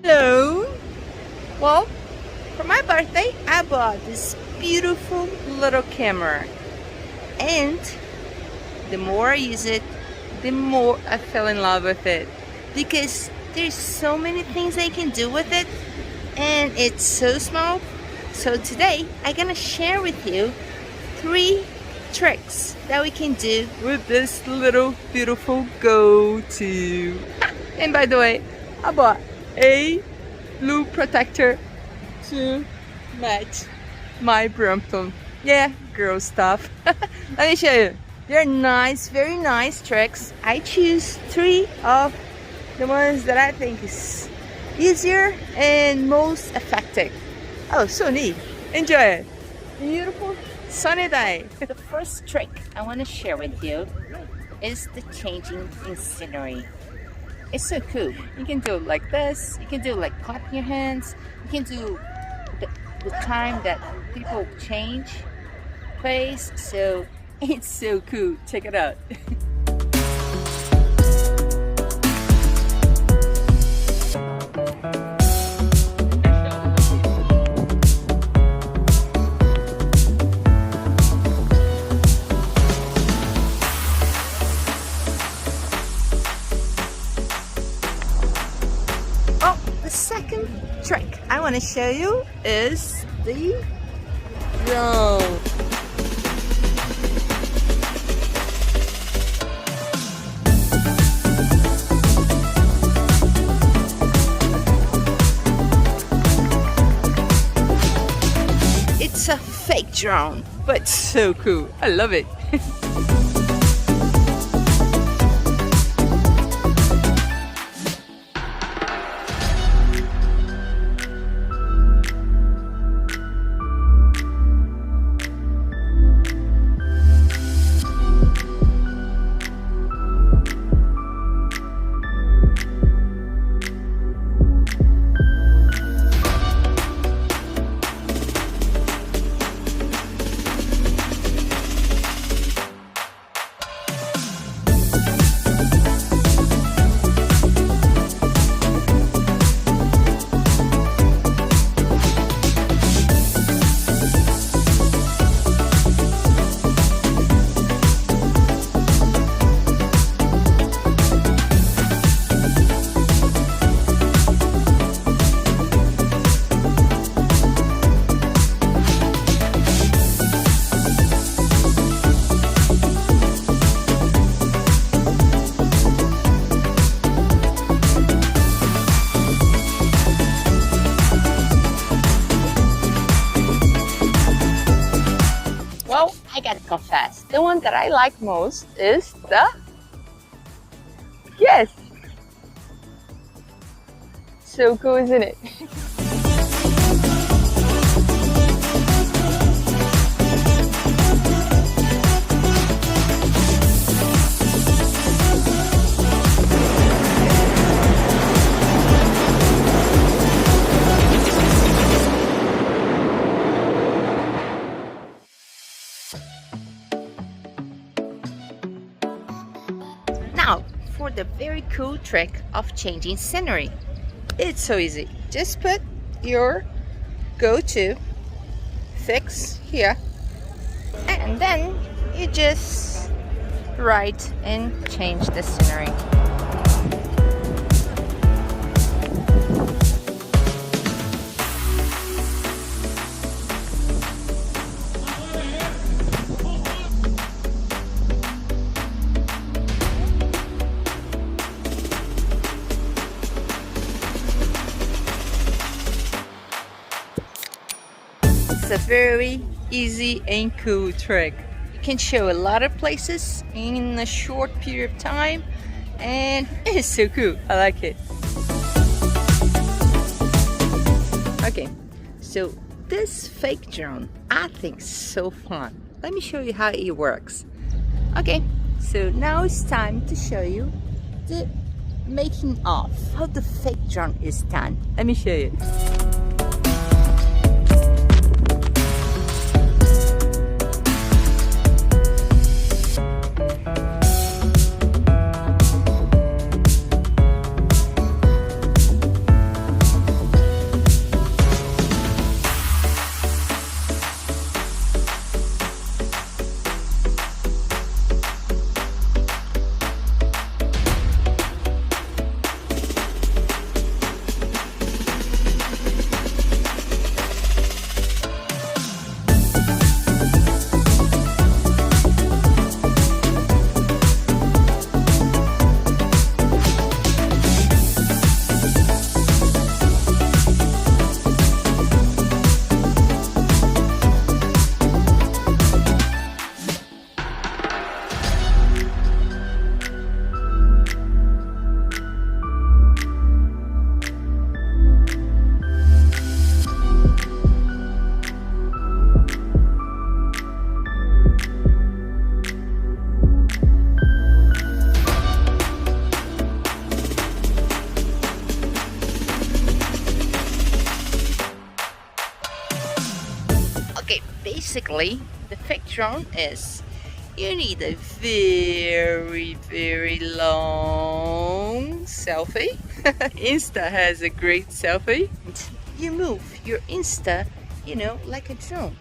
Hello. Well, for my birthday, I bought this beautiful little camera. And the more I use it, the more I fell in love with it. Because there's so many things I can do with it. And it's so small. So today, I'm gonna share with you 3 tricks that we can do with this little beautiful Go2. And by the way, I bought a blue protector to match my Brompton. Yeah, girl stuff. Let me show you. They're nice, very nice tricks. I choose 3 of the ones that I think is easier and most effective. Oh, so neat. Enjoy it. Beautiful sunny day. The first trick I want to share with you is the changing in scenery. It's so cool. You can do it like this. You can do it like clapping your hands. You can do the time that people change place. So it's so cool. Check it out. The second trick I want to show you is the drone. It's a fake drone, but so cool. I love it. I gotta confess, the one that I like most is the yes. So cool, isn't it? Now, for the very cool trick of changing scenery. It's so easy. Just put your Go2 fix here, and then you just ride and change the scenery. It's a very easy and cool trick. You can show a lot of places in a short period of time, and it's so cool. I like it. Okay, so this fake drone I think is so fun. Let me show you how it works. Okay, so now it's time to show you the making of, how the fake drone is done. Let me show you. basically, the fake drone is you need a very long selfie. Insta has a great selfie. You move your Insta, like a drone.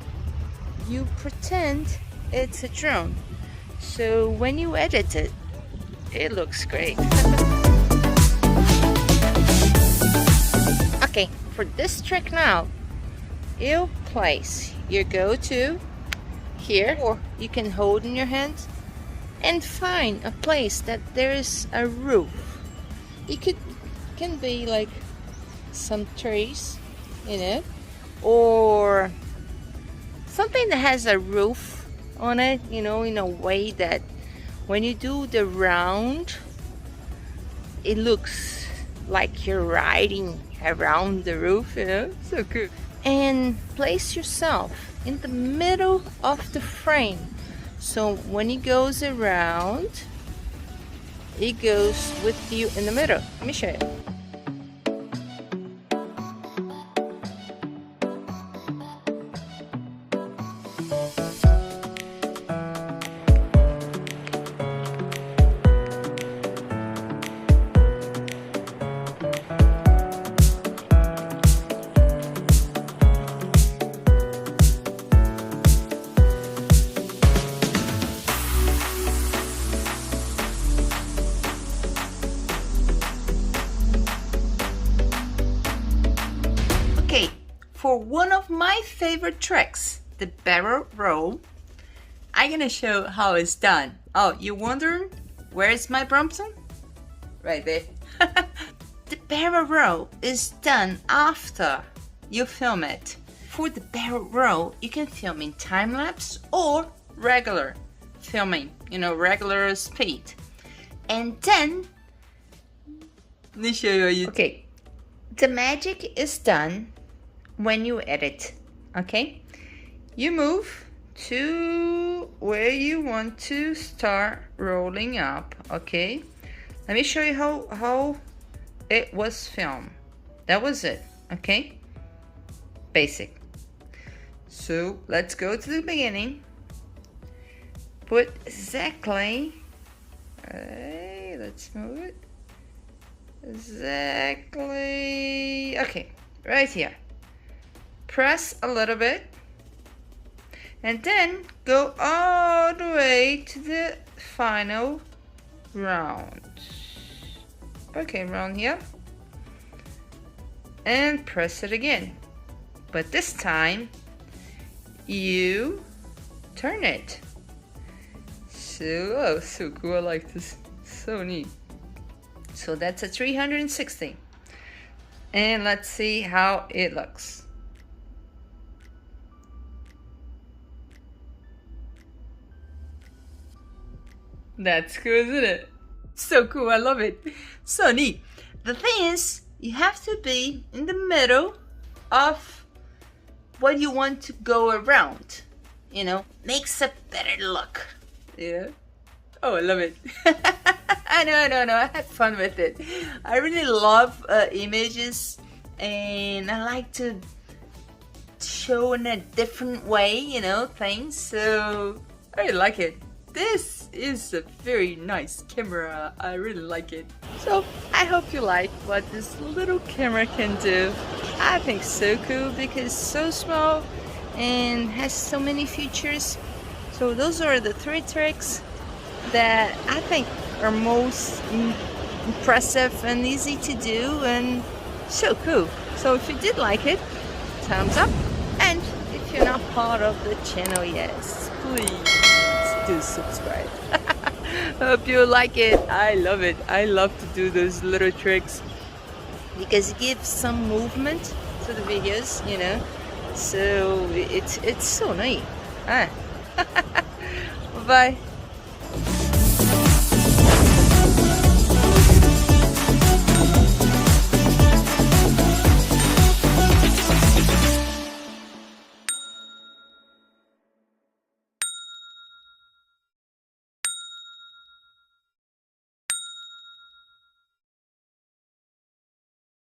You pretend it's a drone. So when you edit it, it looks great. Okay, for this trick now, you place your go-to here, or you can hold in your hand and find a place that there is a roof. It can be like some trees, or something that has a roof on it, in a way that when you do the round, it looks like you're riding around the roof, so cool. And place yourself in the middle of the frame, so when it goes around, it goes with you in the middle. Let me show you. For one of my favorite tricks, the barrel roll, I'm gonna show how it's done. Oh, you wondering where is my Brompton? Right there. The barrel roll is done after you film it. For the barrel roll, you can film in time lapse or regular filming, regular speed. And then, let me show you. Okay, the magic is done when you edit. Okay, you move to where you want to start rolling up. Okay, let me show you how it was filmed. That was it. Okay, basic. So let's go to the beginning. Put exactly, let's move it exactly, okay, right here. Press a little bit and then go all the way to the final round. Okay, round here, and press it again, but this time you turn it. So cool. I like this, so neat. So that's a 360, and let's see how it looks. That's cool, isn't it? So cool, I love it. So neat. The thing is, you have to be in the middle of what you want to go around. Makes a better look. Yeah. Oh, I love it. I know. I had fun with it. I really love images, and I like to show in a different way, things. So I really like it. This is a very nice camera. I really like it. So I hope you like what this little camera can do. I think so cool because it's so small and has so many features. So those are the 3 tricks that I think are most impressive and easy to do and so cool. So if you did like it, thumbs up, and if you're not part of the channel yet, please do subscribe. Hope you like it. I love it. I love to do those little tricks because it gives some movement to the videos, so it's so neat. Bye.